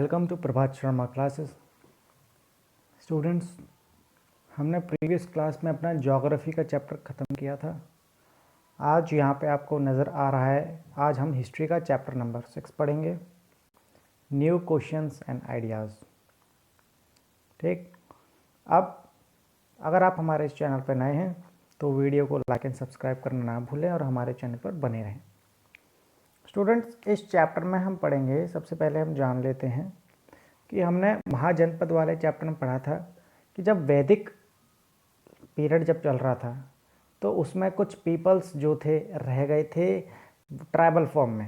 Welcome to Prabhat Sharma classes. Students, हमने previous class में अपना ज्योग्राफी का चैप्टर ख़त्म किया था। आज यहाँ पे आपको नज़र आ रहा है, आज हम हिस्ट्री का चैप्टर नंबर 6 पढ़ेंगे, न्यू क्वेश्चंस एंड आइडियाज़। ठीक, अब अगर आप हमारे इस चैनल पर नए हैं तो वीडियो को लाइक एंड सब्सक्राइब करना ना भूलें और हमारे चैनल पर बने रहें। स्टूडेंट्स, इस चैप्टर में हम पढ़ेंगे, सबसे पहले हम जान लेते हैं कि हमने महाजनपद वाले चैप्टर में पढ़ा था कि जब वैदिक पीरियड जब चल रहा था तो उसमें कुछ पीपल्स जो थे रह गए थे ट्राइबल फॉर्म में,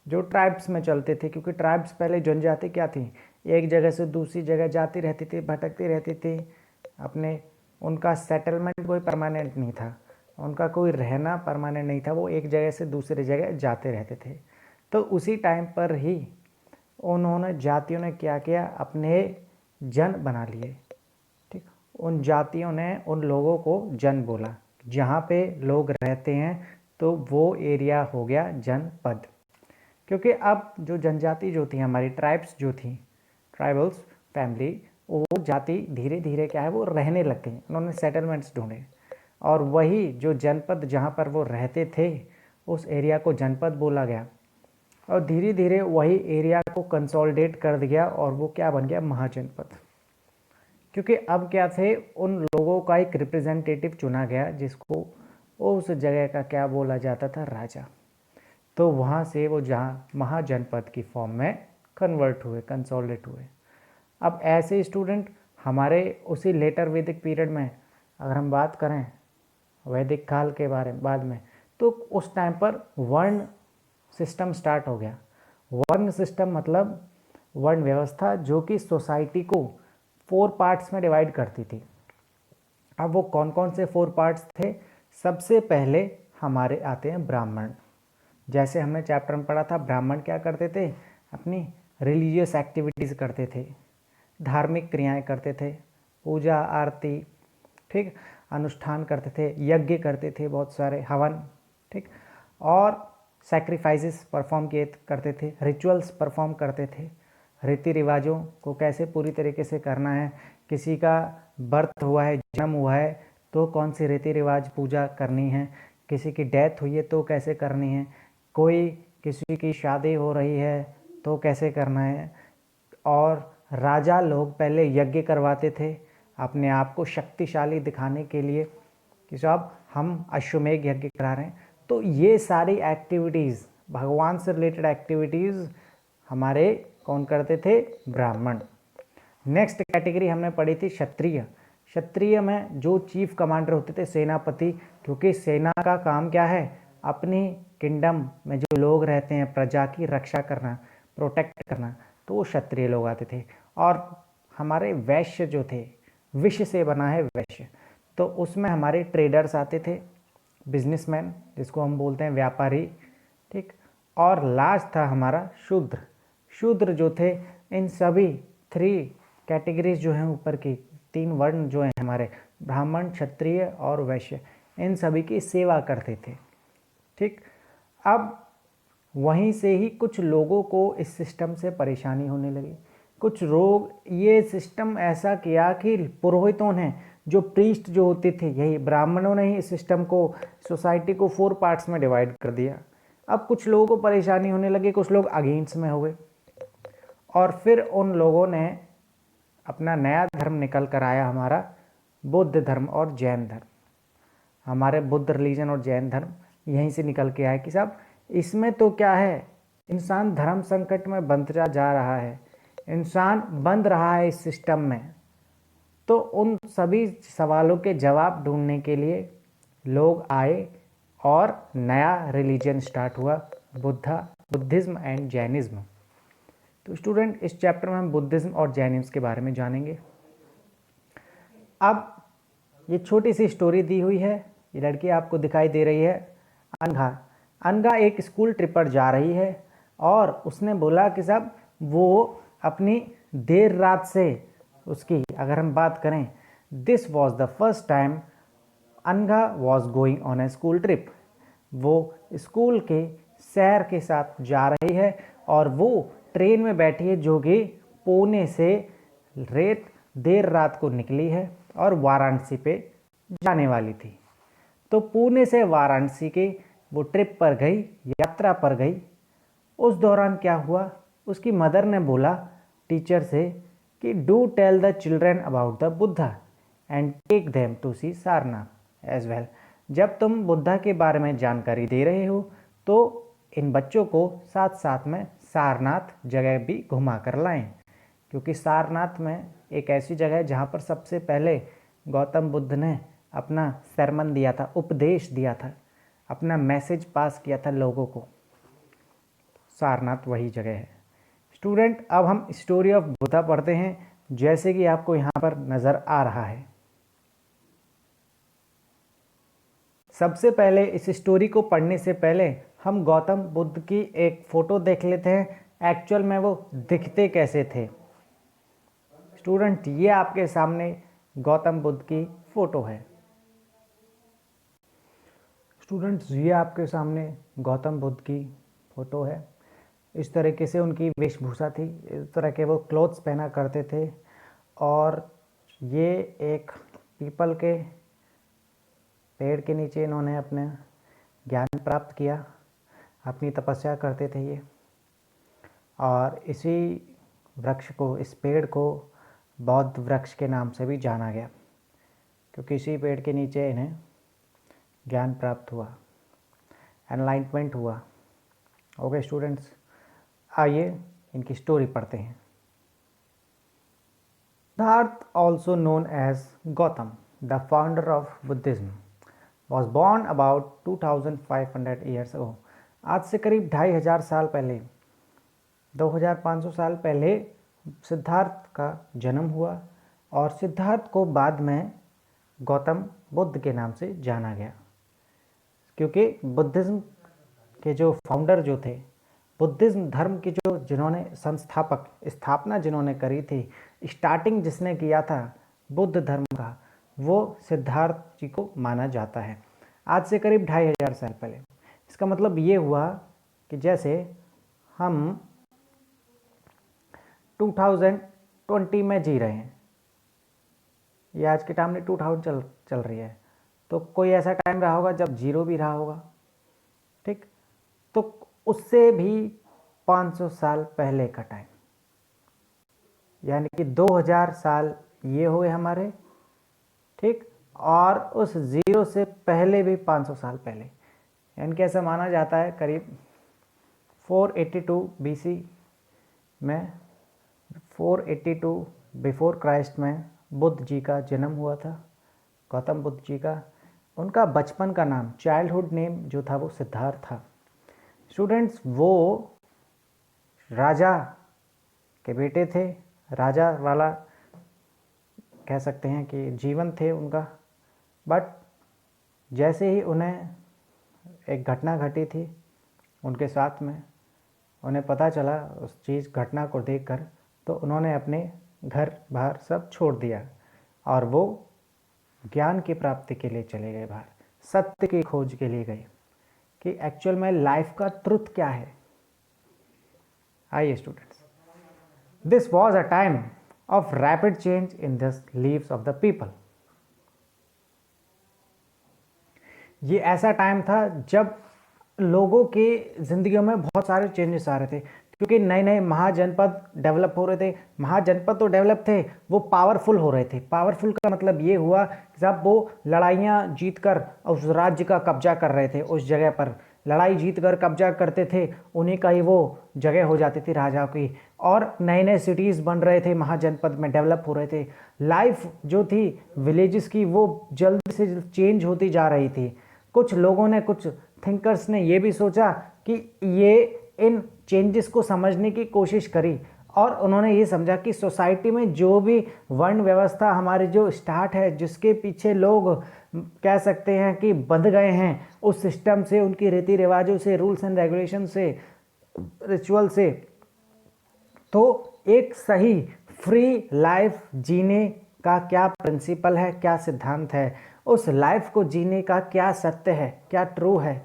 जो ट्राइब्स में चलते थे, क्योंकि ट्राइब्स पहले जनजाति क्या थी, एक जगह से दूसरी जगह जाती रहती थी, भटकती रहती थी, अपने उनका सेटलमेंट कोई परमानेंट नहीं था, उनका कोई रहना परमानेंट नहीं था, वो एक जगह से दूसरी जगह जाते रहते थे। तो उसी टाइम पर ही उन्होंने जातियों ने क्या किया, अपने जन बना लिए। ठीक, उन जातियों ने उन लोगों को जन बोला, जहाँ पे लोग रहते हैं तो वो एरिया हो गया जनपद। क्योंकि अब जो जनजाति जो थी, हमारी ट्राइब्स जो थी, ट्राइबल्स फैमिली, वो जाति धीरे धीरे क्या है वो रहने लग गई, उन्होंने सेटलमेंट्स ढूंढे और वही जो जनपद जहाँ पर वो रहते थे उस एरिया को जनपद बोला गया और धीरे धीरे वही एरिया को कंसोलिडेट कर दिया और वो क्या बन गया, महाजनपद। क्योंकि अब क्या थे, उन लोगों का एक रिप्रेजेंटेटिव चुना गया जिसको उस जगह का क्या बोला जाता था, राजा। तो वहाँ से वो जहाँ महाजनपद की फॉर्म में कन्वर्ट हुए, कंसोलिडेट हुए। अब ऐसे स्टूडेंट हमारे उसी लेटर वैदिक पीरियड में अगर हम बात करें वैदिक काल के बारे में बाद में, तो उस टाइम पर वर्ण सिस्टम स्टार्ट हो गया। वर्ण सिस्टम मतलब वर्ण व्यवस्था जो कि सोसाइटी को 4 पार्ट्स में डिवाइड करती थी। अब वो कौन कौन से 4 पार्ट्स थे? सबसे पहले हमारे आते हैं ब्राह्मण। जैसे हमने चैप्टर में पढ़ा था, ब्राह्मण क्या करते थे, अपनी रिलीजियस एक्टिविटीज़ करते थे, धार्मिक क्रियाएं करते थे, पूजा आरती, ठीक, अनुष्ठान करते थे, यज्ञ करते थे, बहुत सारे हवन, ठीक, और सैक्रिफाइसेस परफॉर्म करते थे, रिचुअल्स परफॉर्म करते थे, रीति रिवाजों को कैसे पूरी तरीके से करना है, किसी का बर्थ हुआ है, जन्म हुआ है तो कौन सी रीति रिवाज पूजा करनी है, किसी की डेथ हुई है तो कैसे करनी है, कोई किसी की शादी हो रही है तो कैसे करना है। और राजा लोग पहले यज्ञ करवाते थे अपने आप को शक्तिशाली दिखाने के लिए कि साहब हम अश्वमेध यज्ञ करा रहे हैं। तो ये सारी एक्टिविटीज़, भगवान से रिलेटेड एक्टिविटीज़ हमारे कौन करते थे, ब्राह्मण। नेक्स्ट कैटेगरी हमने पढ़ी थी क्षत्रिय। क्षत्रिय में जो चीफ कमांडर होते थे, सेनापति, क्योंकि सेना का काम क्या है, अपनी किंगडम में जो लोग रहते हैं प्रजा की रक्षा करना, प्रोटेक्ट करना, तो वो क्षत्रिय लोग आते थे। और हमारे वैश्य जो थे, विश्व से बना है वैश्य, तो उसमें हमारे ट्रेडर्स आते थे, बिजनेसमैन जिसको हम बोलते हैं व्यापारी, ठीक। और लास्ट था हमारा शूद्र। शूद्र जो थे, इन सभी 3 कैटेगरीज जो हैं ऊपर की 3 वर्ण जो हैं हमारे, ब्राह्मण, क्षत्रिय और वैश्य, इन सभी की सेवा करते थे, ठीक। अब वहीं से ही कुछ लोगों को इस सिस्टम से परेशानी होने लगी। कुछ लोग, ये सिस्टम ऐसा किया कि पुरोहितों ने, जो प्रीस्ट जो होते थे, यही ब्राह्मणों ने ही इस सिस्टम को, सोसाइटी को 4 पार्ट्स में डिवाइड कर दिया। अब कुछ लोगों को परेशानी होने लगी, कुछ लोग अगेंस्ट में हो गए और फिर उन लोगों ने अपना नया धर्म निकल कर आया, हमारा बुद्ध धर्म और जैन धर्म। हमारे बुद्ध रिलीजन और जैन धर्म यहीं से निकल के आए कि साहब इसमें तो क्या है, इंसान धर्म संकट में बंधता जा रहा है, इंसान बंध रहा है इस सिस्टम में। तो उन सभी सवालों के जवाब ढूंढने के लिए लोग आए और नया रिलीजन स्टार्ट हुआ, बुद्धिज्म एंड जैनिज्म। तो स्टूडेंट, इस चैप्टर में हम बुद्धिज्म और जैनिज्म के बारे में जानेंगे। अब ये छोटी सी स्टोरी दी हुई है, ये लड़की आपको दिखाई दे रही है, अनघा। अनघा एक स्कूल ट्रिप पर जा रही है और उसने बोला कि साहब वो अपनी देर रात से, उसकी अगर हम बात करें, this was the first time Anagha was going on A school trip. वो स्कूल के सैर के साथ जा रही है और वो ट्रेन में बैठी है जो कि पुणे से देर रात को निकली है और वाराणसी पे जाने वाली थी। तो पुणे से वाराणसी के वो ट्रिप पर गई, यात्रा पर गई। उस दौरान क्या हुआ, उसकी मदर ने बोला टीचर से कि do tell the children about the Buddha and take them to see Sarnath as well. जब तुम बुद्धा के बारे में जानकारी दे रहे हो तो इन बच्चों को साथ साथ में सारनाथ जगह भी घुमा कर लाएं, क्योंकि सारनाथ में एक ऐसी जगह है जहाँ पर सबसे पहले गौतम बुद्ध ने अपना सरमन दिया था, उपदेश दिया था, अपना मैसेज पास किया था लोगों को। सारनाथ वही जगह है। स्टूडेंट, अब हम स्टोरी ऑफ बुद्धा पढ़ते हैं, जैसे कि आपको यहाँ पर नज़र आ रहा है। सबसे पहले इस स्टोरी को पढ़ने से पहले हम गौतम बुद्ध की एक फ़ोटो देख लेते हैं, एक्चुअल में वो दिखते कैसे थे। स्टूडेंट, ये आपके सामने गौतम बुद्ध की फ़ोटो है। स्टूडेंट्स, ये आपके सामने गौतम बुद्ध की फ़ोटो है। इस तरीके से उनकी वेशभूषा थी, इस तरह के वो क्लोथ्स पहना करते थे। और ये एक पीपल के पेड़ के नीचे इन्होंने अपने ज्ञान प्राप्त किया, अपनी तपस्या करते थे ये। और इसी वृक्ष को, इस पेड़ को बौद्ध वृक्ष के नाम से भी जाना गया, क्योंकि इसी पेड़ के नीचे इन्हें ज्ञान प्राप्त हुआ, एनलाइटमेंट हुआ। ओके स्टूडेंट्स, आइए इनकी स्टोरी पढ़ते हैं। Siddhartha, also known as Gautam, the founder of Buddhism, was born about 2500 years ago. आज से करीब 2500 साल पहले, 2500 साल पहले सिद्धार्थ का जन्म हुआ। और सिद्धार्थ को बाद में गौतम बुद्ध के नाम से जाना गया, क्योंकि बुद्धिज्म के जो फाउंडर जो थे, बुद्धिज्म धर्म की जो जिन्होंने स्थापना जिन्होंने करी थी, स्टार्टिंग जिसने किया था बुद्ध धर्म का, वो सिद्धार्थ जी को माना जाता है, आज से करीब 2500 साल पहले। इसका मतलब ये हुआ कि जैसे हम 2020 में जी रहे हैं, ये आज के टाइम में 2000 चल रही है, तो कोई ऐसा टाइम रहा होगा जब जीरो भी रहा होगा, ठीक। तो उससे भी 500 साल पहले का टाइम, यानी कि 2000 साल ये हुए हमारे, ठीक। और उस ज़ीरो से पहले भी 500 साल पहले, यानी कि ऐसा माना जाता है करीब 482 BC में, 482 बिफोर क्राइस्ट में बुद्ध जी का जन्म हुआ था, गौतम बुद्ध जी का। उनका बचपन का नाम, चाइल्डहुड नेम जो था वो सिद्धार्थ था। स्टूडेंट्स, वो राजा के बेटे थे, राजा वाला कह सकते हैं कि जीवन थे उनका। बट जैसे ही उन्हें एक घटना घटी थी उनके साथ में, उन्हें पता चला उस घटना को देखकर, तो उन्होंने अपने घर बाहर सब छोड़ दिया और वो ज्ञान की प्राप्ति के लिए चले गए बाहर, सत्य की खोज के लिए गए कि एक्चुअल में लाइफ का ट्रुथ क्या है। आइए students, this was a time of rapid change in the leaves of the people. ये ऐसा टाइम था जब लोगों की ज़िंदगियों में बहुत सारे चेंजेस आ रहे थे, क्योंकि नए नए महाजनपद डेवलप हो रहे थे। महाजनपद तो डेवलप थे, वो पावरफुल हो रहे थे। पावरफुल का मतलब ये हुआ जब वो लड़ाइयाँ जीतकर उस राज्य का कब्जा कर रहे थे, उस जगह पर लड़ाई जीतकर कब्जा करते थे, उन्हीं का ही वो जगह हो जाती थी राजाओं की। और नए नए सिटीज़ बन रहे थे, महाजनपद में डेवलप हो रहे थे। लाइफ जो थी विलेजेस की वो जल्दी से चेंज होती जा रही थी। कुछ लोगों ने, कुछ थिंकर्स ने ये भी सोचा कि ये इन चेंजेस को समझने की कोशिश करी, और उन्होंने ये समझा कि सोसाइटी में जो भी वर्ण व्यवस्था हमारी जो स्टार्ट है, जिसके पीछे लोग कह सकते हैं कि बंध गए हैं, उस सिस्टम से, उनकी रीति रिवाजों से, रूल्स एंड रेगुलेशन से, रिचुअल से, तो एक सही फ्री लाइफ जीने का क्या प्रिंसिपल है, क्या सिद्धांत है, उस लाइफ को जीने का क्या सत्य है, क्या ट्रू है,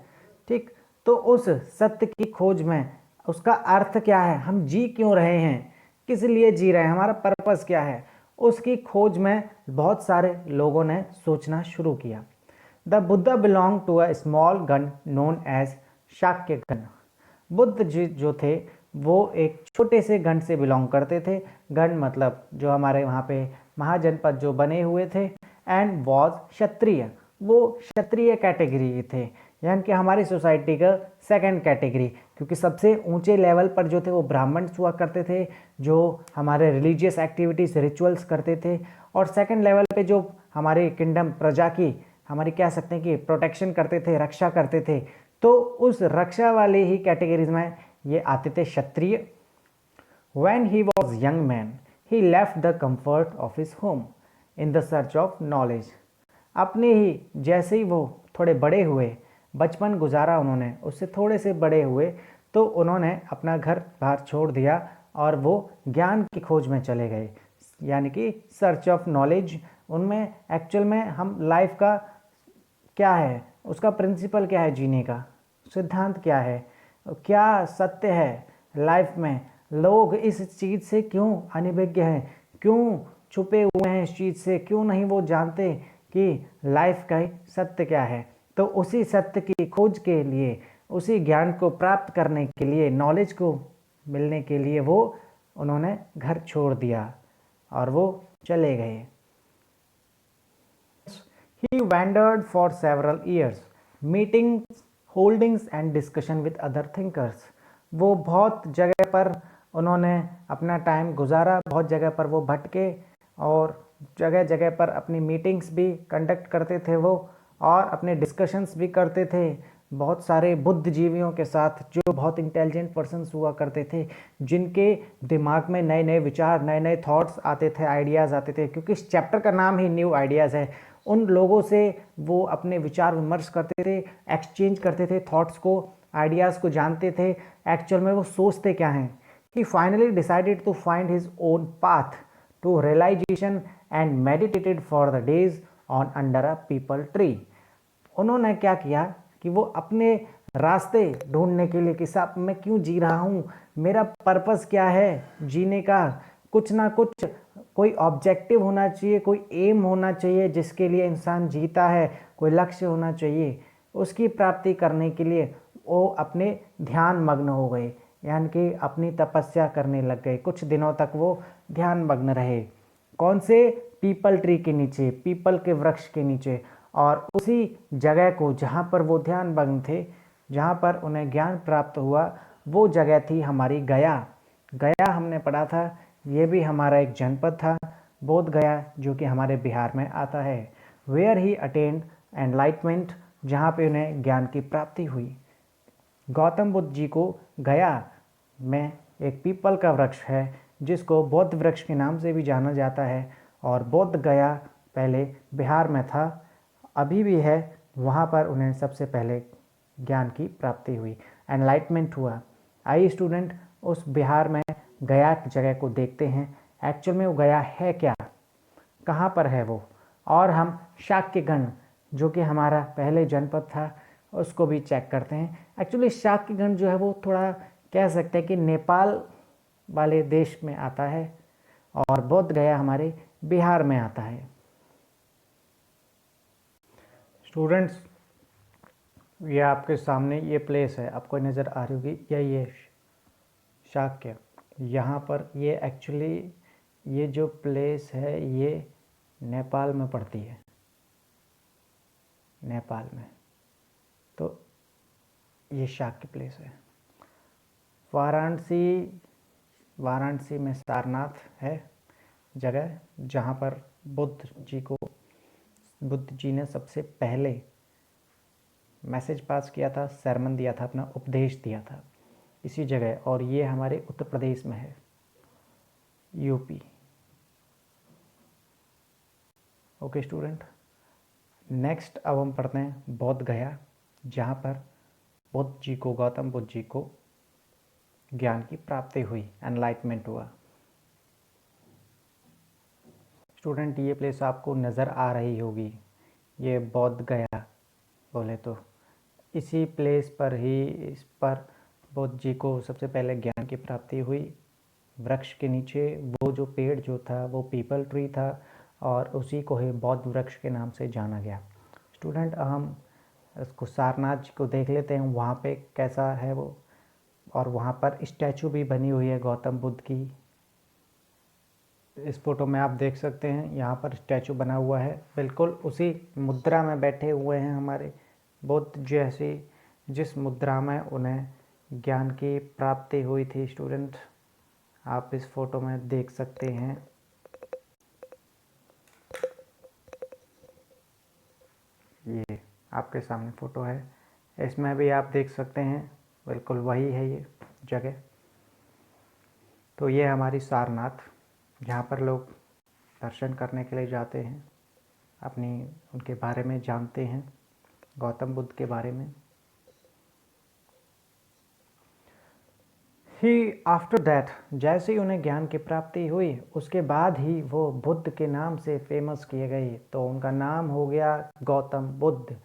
ठीक। तो उस सत्य की खोज में उसका अर्थ क्या है, हम जी क्यों रहे हैं, किस लिए जी रहे हैं, हमारा पर्पस क्या है, उसकी खोज में बहुत सारे लोगों ने सोचना शुरू किया। The Buddha belong to a small gana known as Shakya gana. Buddha ji जो थे वो एक छोटे से गण से बिलोंग करते थे। गण मतलब जो हमारे वहाँ पे महाजनपद जो बने हुए थे। एंड वॉज क्षत्रिय, वो क्षत्रिय कैटेगरी के थे, यानी कि हमारी सोसाइटी का सेकंड कैटेगरी, क्योंकि सबसे ऊंचे लेवल पर जो थे वो ब्राह्मण हुआ करते थे, जो हमारे रिलीजियस एक्टिविटीज़ रिचुअल्स करते थे, और सेकंड लेवल पे जो हमारे किंगडम प्रजा की हमारी कह सकते हैं कि प्रोटेक्शन करते थे, रक्षा करते थे, तो उस रक्षा वाले ही कैटेगरीज में ये आते थे क्षत्रिय। When he was young man, he left the comfort of his home in the search of knowledge. अपने ही जैसे ही वो थोड़े बड़े हुए, बचपन गुजारा उन्होंने, उससे थोड़े से बड़े हुए, तो उन्होंने अपना घर बाहर छोड़ दिया और वो ज्ञान की खोज में चले गए, यानी कि सर्च ऑफ नॉलेज। उनमें एक्चुअल में हम लाइफ का क्या है, उसका प्रिंसिपल क्या है, जीने का सिद्धांत क्या है, क्या सत्य है लाइफ में, लोग इस चीज़ से क्यों अनिभिज्ञ हैं, क्यों छुपे हुए हैं इस चीज़ से, क्यों नहीं वो जानते कि लाइफ का सत्य क्या है। तो उसी सत्य की खोज के लिए, उसी ज्ञान को प्राप्त करने के लिए, नॉलेज को मिलने के लिए वो उन्होंने घर छोड़ दिया और वो चले गए। He wandered for several years, meetings, holdings and discussion with other thinkers. वो बहुत जगह पर उन्होंने अपना टाइम गुजारा, बहुत जगह पर वो भटके और जगह जगह पर अपनी मीटिंग्स भी कंडक्ट करते थे वो, और अपने डिस्कशंस भी करते थे बहुत सारे बुद्धिजीवियों के साथ, जो बहुत इंटेलिजेंट पर्सन्स हुआ करते थे, जिनके दिमाग में नए नए विचार, नए नए थॉट्स आते थे, आइडियाज़ आते थे, क्योंकि इस चैप्टर का नाम ही न्यू आइडियाज़ है। उन लोगों से वो अपने विचार विमर्श करते थे, एक्सचेंज करते थे थॉट्स को, आइडियाज़ को जानते थे एक्चुअल में वो सोचते क्या हैं। He finally decided to find his own path to realisation and meditated for the days on under a peepal tree. उन्होंने क्या किया कि वो अपने रास्ते ढूंढने के लिए कि साहब मैं क्यों जी रहा हूँ, मेरा पर्पस क्या है जीने का, कुछ ना कुछ कोई ऑब्जेक्टिव होना चाहिए, कोई एम होना चाहिए जिसके लिए इंसान जीता है, कोई लक्ष्य होना चाहिए। उसकी प्राप्ति करने के लिए वो अपने ध्यान मग्न हो गए, यानी कि अपनी तपस्या करने लग गए। कुछ दिनों तक वो ध्यान मग्न रहे, कौन से, पीपल ट्री के नीचे, पीपल के वृक्ष के नीचे। और उसी जगह को जहाँ पर वो ध्यान मग्न थे, जहाँ पर उन्हें ज्ञान प्राप्त हुआ, वो जगह थी हमारी गया। गया हमने पढ़ा था, ये भी हमारा एक जनपद था, बोध गया, जो कि हमारे बिहार में आता है। वेयर ही अटेंड एनलाइटमेंट, जहाँ पे उन्हें ज्ञान की प्राप्ति हुई। गौतम बुद्ध जी को गया में एक पीपल का वृक्ष है जिसको बौद्ध वृक्ष के नाम से भी जाना जाता है, और बोध गया पहले बिहार में था, अभी भी है, वहाँ पर उन्हें सबसे पहले ज्ञान की प्राप्ति हुई, एनलाइटमेंट हुआ। आइए स्टूडेंट उस बिहार में गया की जगह को देखते हैं, एक्चुअल में वो गया है क्या, कहाँ पर है वो, और हम शाक्यगण जो कि हमारा पहले जनपद था उसको भी चेक करते हैं। एक्चुअली शाक्यगण जो है वो थोड़ा कह सकते हैं कि नेपाल वाले देश में आता है, और बोध गया हमारे बिहार में आता है। स्टूडेंट्स ये आपके सामने ये प्लेस है, आपको नज़र आ रही होगी, ये शाक्य, यहाँ पर ये एक्चुअली ये जो प्लेस है ये नेपाल में पड़ती है, नेपाल में, तो ये शाक्य प्लेस है। वाराणसी में सारनाथ है जगह, जहाँ पर बुद्ध जी ने सबसे पहले मैसेज पास किया था, सरमन दिया था, अपना उपदेश दिया था इसी जगह, और ये हमारे उत्तर प्रदेश में है, यूपी। ओके स्टूडेंट, नेक्स्ट अब हम पढ़ते हैं बोध गया, जहाँ पर गौतम बुद्ध जी को ज्ञान की प्राप्ति हुई, एनलाइटमेंट हुआ। स्टूडेंट ये प्लेस आपको नज़र आ रही होगी, ये बोध गया बोले तो, इसी प्लेस पर ही, इस पर बुद्ध जी को सबसे पहले ज्ञान की प्राप्ति हुई। वृक्ष के नीचे, वो जो पेड़ जो था वो पीपल ट्री था और उसी को ही बौद्ध वृक्ष के नाम से जाना गया। स्टूडेंट, हम इसको सारनाथ जी को देख लेते हैं, वहाँ पे कैसा है वो, और वहाँ पर स्टैचू भी बनी हुई है गौतम बुद्ध की। इस फोटो में आप देख सकते हैं यहाँ पर स्टैचू बना हुआ है, बिल्कुल उसी मुद्रा में बैठे हुए हैं हमारे बुद्ध जैसी, जिस मुद्रा में उन्हें ज्ञान की प्राप्ति हुई थी। स्टूडेंट, आप इस फोटो में देख सकते हैं। ये आपके सामने फ़ोटो है, इसमें भी आप देख सकते हैं बिल्कुल वही है ये जगह। तो ये हमारी सारनाथ, जहाँ पर लोग दर्शन करने के लिए जाते हैं, अपनी उनके बारे में जानते हैं, गौतम बुद्ध के बारे में। ही आफ्टर दैट, जैसे ही उन्हें ज्ञान की प्राप्ति हुई उसके बाद ही वो बुद्ध के नाम से फेमस किए गए, तो उनका नाम हो गया गौतम बुद्ध।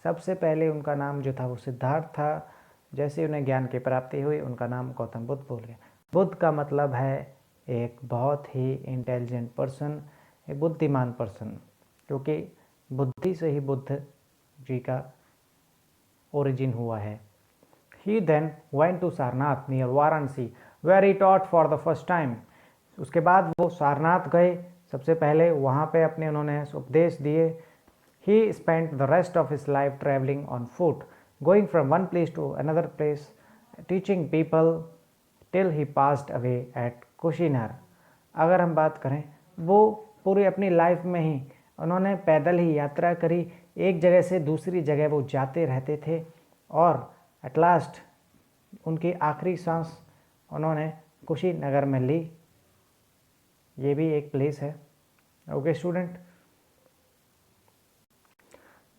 सबसे पहले उनका नाम जो था वो सिद्धार्थ था, जैसे उन्हें ज्ञान की प्राप्ति हुई उनका नाम गौतम बुद्ध बोल गया। बुद्ध का मतलब है एक बहुत ही इंटेलिजेंट पर्सन, एक बुद्धिमान पर्सन, क्योंकि बुद्धि से ही बुद्ध जी का ओरिजिन हुआ है। He then went to Sarnath near Varanasi where he taught for the first time. उसके बाद वो सारनाथ गए, सबसे पहले वहाँ पे अपने उन्होंने उपदेश दिए। He spent the rest of his life traveling on foot, going from one place to another place, teaching people till he passed away at Kushinagar. अगर हम बात करें, वो पूरी अपनी लाइफ में ही उन्होंने पैदल ही यात्रा करी, एक जगह से दूसरी जगह वो जाते रहते थे और एट लास्ट उनकी आखिरी सांस उन्होंने कुशीनगर में ली। ये भी एक प्लेस है। Okay student,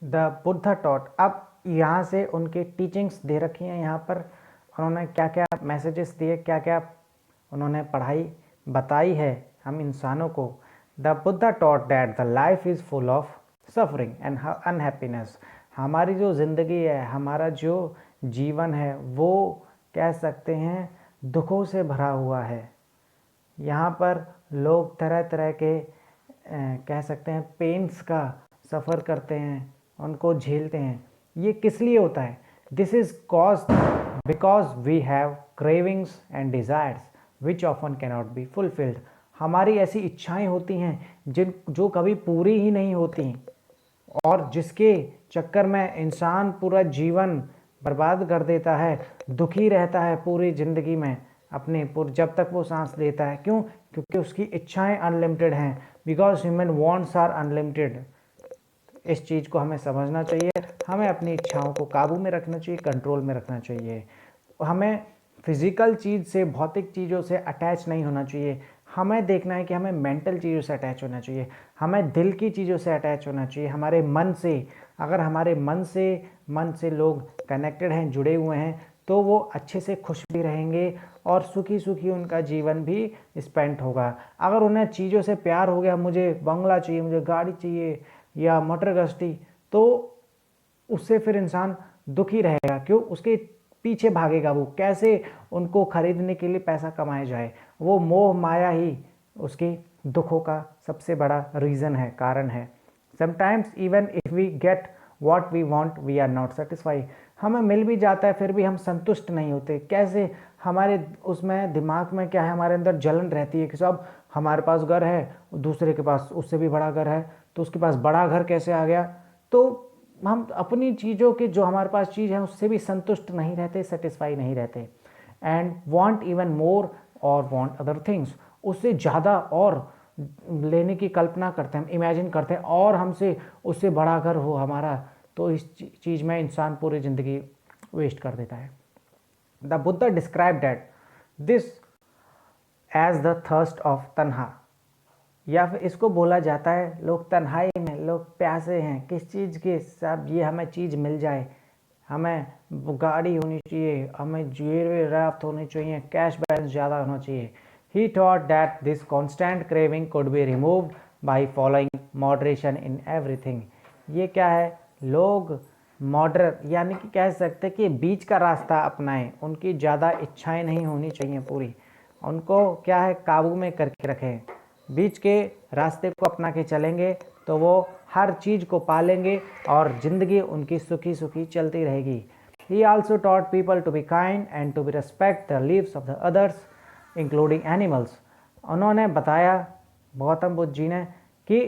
the Buddha taught, अब यहाँ से उनकी टीचिंग्स दे रखी हैं, यहाँ पर उन्होंने क्या क्या मैसेजेस दिए, क्या क्या उन्होंने पढ़ाई बताई है हम इंसानों को। The Buddha taught that the life is full of suffering and unhappiness. हमारी जो ज़िंदगी है, हमारा जो जीवन है, वो कह सकते हैं दुखों से भरा हुआ है। यहाँ पर लोग तरह तरह के कह सकते हैं पेन्स का सफ़र करते हैं, उनको झेलते हैं। ये किस लिए होता है? This is cause because we have cravings and desires which often cannot be fulfilled. हमारी ऐसी इच्छाएं होती हैं जो कभी पूरी ही नहीं होती, और जिसके चक्कर में इंसान पूरा जीवन बर्बाद कर देता है, दुखी रहता है पूरी ज़िंदगी में अपने जब तक वो सांस लेता है। क्यों? क्योंकि उसकी इच्छाएं अनलिमिटेड हैं, because human wants are unlimited. इस चीज़ को हमें समझना चाहिए, हमें अपनी इच्छाओं को काबू में रखना चाहिए, कंट्रोल में रखना चाहिए। हमें फिज़िकल चीज़ से, भौतिक चीज़ों से अटैच नहीं होना चाहिए। हमें देखना है कि हमें मेंटल चीज़ों से अटैच होना चाहिए, हमें दिल की चीज़ों से अटैच होना चाहिए, हमारे मन से। अगर हमारे मन से लोग कनेक्टेड हैं, जुड़े हुए हैं, तो वो अच्छे से खुश भी रहेंगे और सुखी सुखी उनका जीवन भी स्पेंड होगा। अगर उन्हें चीज़ों से प्यार हो गया, मुझे बंगला चाहिए, मुझे गाड़ी चाहिए या मोटर गश्ती, तो उससे फिर इंसान दुखी रहेगा। क्यों? उसके पीछे भागेगा वो, कैसे उनको खरीदने के लिए पैसा कमाया जाए। वो मोह माया ही उसकी दुखों का सबसे बड़ा रीज़न है, कारण है। Sometimes even if we get what we want we are not satisfy. हमें मिल भी जाता है फिर भी हम संतुष्ट नहीं होते। कैसे? हमारे उसमें दिमाग में क्या है, हमारे अंदर जलन रहती है कि सब हमारे पास घर है, दूसरे के पास उससे भी बड़ा घर है, तो उसके पास बड़ा घर कैसे आ गया। तो हम अपनी चीज़ों के, जो हमारे पास चीज़ है, उससे भी संतुष्ट नहीं रहते, सेटिस्फाई नहीं रहते, एंड वांट इवन मोर और वांट अदर थिंग्स। उससे ज़्यादा और लेने की कल्पना करते हैं, हम इमेजिन करते हैं और हमसे उससे बड़ा घर हो हमारा, तो इस चीज़ में इंसान पूरी ज़िंदगी वेस्ट कर देता है। The Buddha describe that this as the thirst of tanha, या फिर इसको बोला जाता है लोग तन्हाई में, लोग प्यासे हैं किस चीज़ के, सब ये हमें चीज़ मिल जाए, हमें गाड़ी होनी चाहिए, हमें ज्वेलरी राफ्ट होनी चाहिए, कैश बैलेंस ज़्यादा होना चाहिए। He taught that this constant craving could be removed by following moderation in everything. ये क्या है? लोग मॉडरेट यानी कि कह सकते हैं कि बीच का रास्ता अपनाएं। उनकी ज़्यादा इच्छाएं नहीं होनी चाहिए पूरी, उनको क्या है काबू में करके रखें। बीच के रास्ते को अपना के चलेंगे तो वो हर चीज़ को पालेंगे और ज़िंदगी उनकी सुखी सुखी चलती रहेगी। He also taught people to be kind and to be respect the lives of the others, including animals. उन्होंने बताया गौतम बुद्ध जी ने कि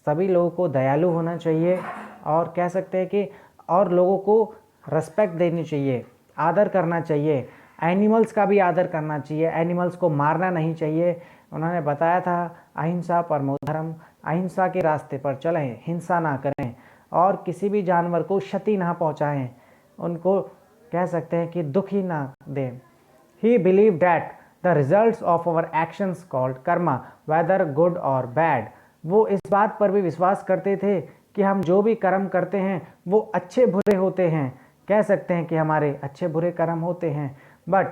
सभी लोगों को दयालु होना चाहिए और कह सकते हैं कि और लोगों को रेस्पेक्ट देनी चाहिए, आदर करना चाहिए, एनिमल्स का भी आदर करना चाहिए, एनिमल्स को मारना नहीं चाहिए। उन्होंने बताया था अहिंसा परमो धर्म, अहिंसा के रास्ते पर चलें, हिंसा ना करें और किसी भी जानवर को क्षति ना पहुंचाएं, उनको कह सकते हैं कि दुख ही ना दें। He believed that the results of our actions called karma, whether good or bad, वो इस बात पर भी विश्वास करते थे कि हम जो भी कर्म करते हैं वो अच्छे बुरे होते हैं, कह सकते हैं कि हमारे अच्छे बुरे कर्म होते हैं, but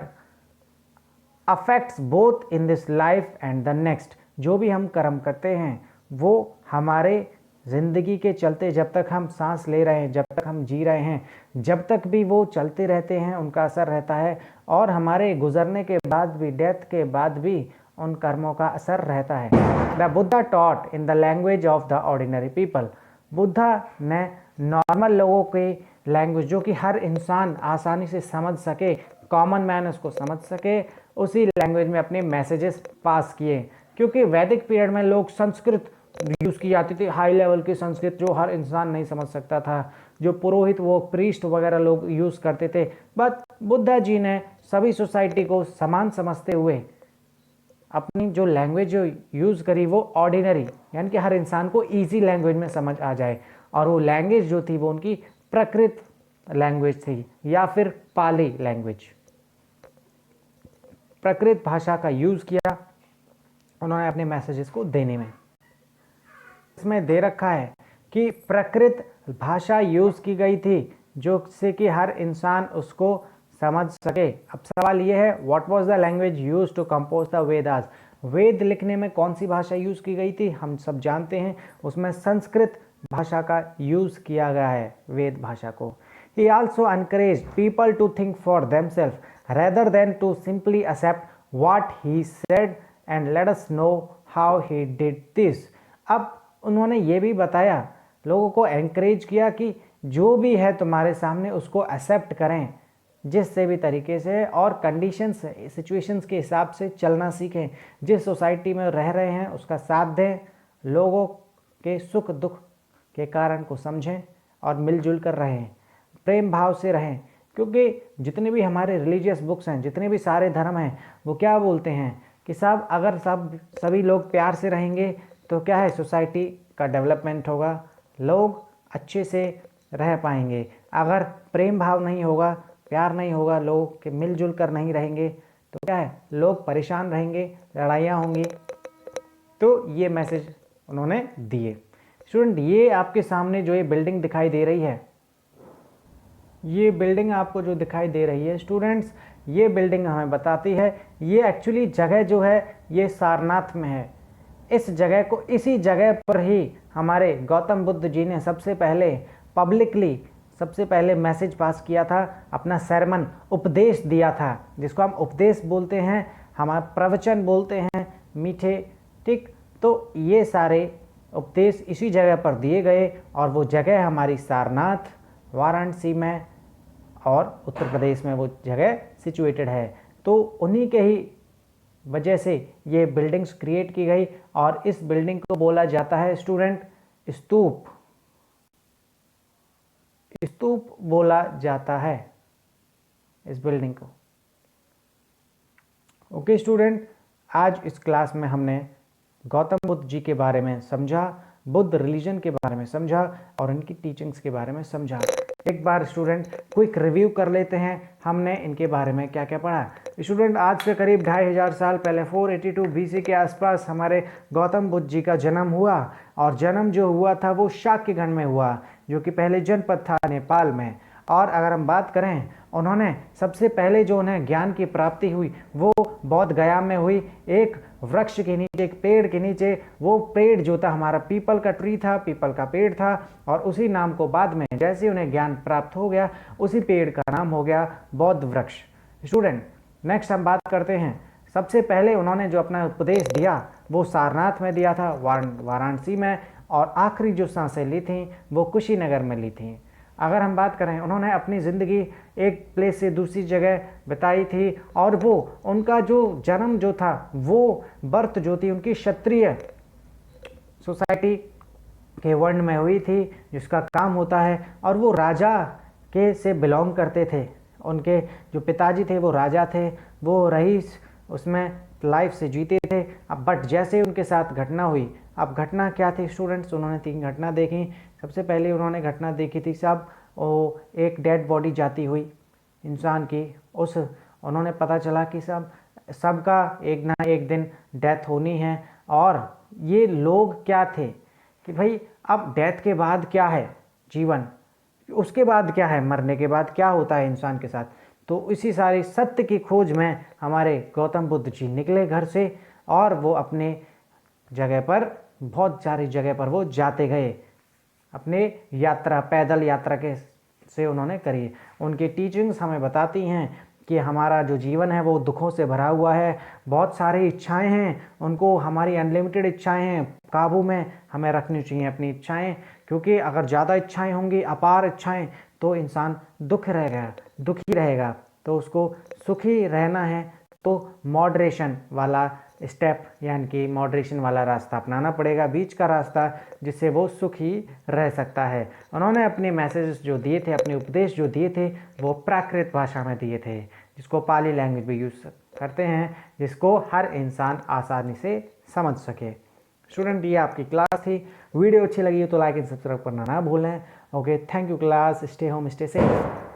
affects both in this life and the next. जो भी हम कर्म करते हैं वो हमारे ज़िंदगी के चलते, जब तक हम सांस ले रहे हैं, जब तक हम जी रहे हैं, जब तक भी वो चलते रहते हैं, उनका असर रहता है और हमारे गुजरने के बाद भी, डेथ के बाद भी उन कर्मों का असर रहता है। The Buddha taught in the language of the ordinary people. Buddha ने नॉर्मल लोगों की लैंग्वेज, जो कि हर इंसान आसानी से समझ सके, कॉमन मैन उसको समझ सके, उसी लैंग्वेज में अपने मैसेजेस पास किए। क्योंकि वैदिक पीरियड में लोग संस्कृत यूज़ की जाती थी, हाई लेवल की संस्कृत जो हर इंसान नहीं समझ सकता था, जो पुरोहित वो प्रीस्ट वगैरह लोग यूज़ करते थे। बट बुद्धा जी ने सभी सोसाइटी को समान समझते हुए अपनी जो लैंग्वेज जो यूज़ करी वो ऑर्डिनरी, यानी कि हर इंसान को इजी लैंग्वेज में समझ आ जाए, और वो लैंग्वेज जो थी वो उनकी प्राकृत लैंग्वेज थी या फिर पाली लैंग्वेज, प्राकृत भाषा का यूज़ किया उन्होंने अपने मैसेजेस को देने में। इसमें दे रखा है कि प्राकृत भाषा यूज़ की गई थी जो से कि हर इंसान उसको समझ सके। अब सवाल ये है, what was the language used to compose the Vedas. Veda लिखने में कौन सी भाषा यूज़ की गई थी, हम सब जानते हैं, उसमें संस्कृत भाषा का यूज़ किया गया है, वेद भाषा को। He also encouraged people to think for themselves rather than to simply accept what he said and let us know how he did this। अब उन्होंने ये भी बताया, लोगों को एनकरेज किया कि जो भी है तुम्हारे सामने उसको एक्सेप्ट करें जिससे भी तरीके से, और कंडीशंस सिचुएशंस के हिसाब से चलना सीखें। जिस सोसाइटी में रह रहे हैं उसका साथ दें, लोगों के सुख दुख के कारण को समझें और मिलजुल कर रहें, प्रेम भाव से रहें। क्योंकि जितने भी हमारे रिलीजियस बुक्स हैं, जितने भी सारे धर्म हैं, वो क्या बोलते हैं कि सब अगर सभी लोग प्यार से रहेंगे तो क्या है, सोसाइटी का डेवलपमेंट होगा, लोग अच्छे से रह पाएंगे। अगर प्रेम भाव नहीं होगा, प्यार नहीं होगा, लोग के मिलजुल कर नहीं रहेंगे तो क्या है, लोग परेशान रहेंगे, लड़ाइयाँ होंगी। तो ये मैसेज उन्होंने दिए। स्टूडेंट, ये आपके सामने जो ये बिल्डिंग दिखाई दे रही है, ये बिल्डिंग आपको जो दिखाई दे रही है स्टूडेंट्स, ये बिल्डिंग हमें बताती है, ये एक्चुअली जगह जो है ये सारनाथ में है। इस जगह को, इसी जगह पर ही हमारे गौतम बुद्ध जी ने सबसे पहले पब्लिकली सबसे पहले मैसेज पास किया था, अपना सरमन उपदेश दिया था, जिसको हम उपदेश बोलते हैं, हमारा प्रवचन बोलते हैं, मीठे, ठीक। तो ये सारे उपदेश इसी जगह पर दिए गए और वो जगह हमारी सारनाथ, वाराणसी में और उत्तर प्रदेश में वो जगह सिचुएटेड है। तो उन्हीं के ही वजह से ये बिल्डिंग्स क्रिएट की गई और इस बिल्डिंग को बोला जाता है स्टूडेंट स्तूप। स्तूप बोला जाता है इस बिल्डिंग को। ओके स्टूडेंट, आज इस क्लास में हमने गौतम बुद्ध जी के बारे में समझा, बुद्ध रिलीजन के बारे में समझा और इनकी टीचिंग्स के बारे में समझा। एक बार स्टूडेंट क्विक रिव्यू कर लेते हैं, हमने इनके बारे में क्या क्या पढ़ा। स्टूडेंट, आज से करीब 2500 साल पहले 482 BC के आसपास हमारे गौतम बुद्ध जी का जन्म हुआ, और जन्म जो हुआ था वो शाक्यगढ़ में हुआ, जो कि पहले जनपद था नेपाल में। और अगर हम बात करें उन्होंने सबसे पहले जो उन्हें ज्ञान की प्राप्ति हुई वो बोध गया में हुई। एक वृक्ष के नीचे, एक पेड़ के नीचे, वो पेड़ जो था हमारा पीपल का ट्री था, पीपल का पेड़ था, और उसी नाम को बाद में जैसे उन्हें ज्ञान प्राप्त हो गया उसी पेड़ का नाम हो गया बौद्ध वृक्ष। स्टूडेंट, नेक्स्ट हम बात करते हैं। सबसे पहले उन्होंने जो अपना उपदेश दिया वो सारनाथ में दिया था, वाराणसी में, और आखिरी जो सांसें ली थी वो कुशीनगर में ली थी। अगर हम बात करें, उन्होंने अपनी ज़िंदगी एक प्लेस से दूसरी जगह बिताई थी, और वो उनका जो जन्म जो था, वो बर्थ जो थी उनकी क्षत्रिय सोसाइटी के वर्ण में हुई थी, जिसका काम होता है, और वो राजा के से बिलोंग करते थे। उनके जो पिताजी थे वो राजा थे, वो रईस उसमें लाइफ से जीते थे। अब बट जैसे उनके साथ घटना हुई, अब घटना क्या थी स्टूडेंट्स, उन्होंने 3 घटना देखी। सबसे पहले उन्होंने घटना देखी थी सब वो एक डेड बॉडी जाती हुई इंसान की, उस उन्होंने पता चला कि सबका एक ना एक दिन डेथ होनी है। और ये लोग क्या थे कि भाई अब डेथ के बाद क्या है, जीवन उसके बाद क्या है, मरने के बाद क्या होता है इंसान के साथ। तो इसी सारी सत्य की खोज में हमारे गौतम बुद्ध जी निकले घर से, और वो अपने जगह पर, बहुत सारी जगह पर वो जाते गए, अपने यात्रा, पैदल यात्रा के से उन्होंने करी। उनकी टीचिंग्स हमें बताती हैं कि हमारा जो जीवन है वो दुखों से भरा हुआ है, बहुत सारी इच्छाएं हैं, उनको हमारी अनलिमिटेड इच्छाएं हैं, काबू में हमें रखनी चाहिए अपनी इच्छाएं, क्योंकि अगर ज़्यादा इच्छाएं होंगी, अपार इच्छाएं, तो इंसान दुखी रहेगा। तो उसको सुखी रहना है तो मॉडरेशन वाला स्टेप, यानी कि मॉडरेशन वाला रास्ता अपनाना पड़ेगा, बीच का रास्ता, जिससे वो सुखी रह सकता है। उन्होंने अपने मैसेजेस जो दिए थे, अपने उपदेश जो दिए थे, वो प्राकृत भाषा में दिए थे, जिसको पाली लैंग्वेज भी यूज़ करते हैं, जिसको हर इंसान आसानी से समझ सके। स्टूडेंट, ये आपकी क्लास थी। वीडियो अच्छी लगी हो तो लाइक एंड सब्सक्राइब करना ना भूलें। Okay, thank you class. Stay home, stay safe.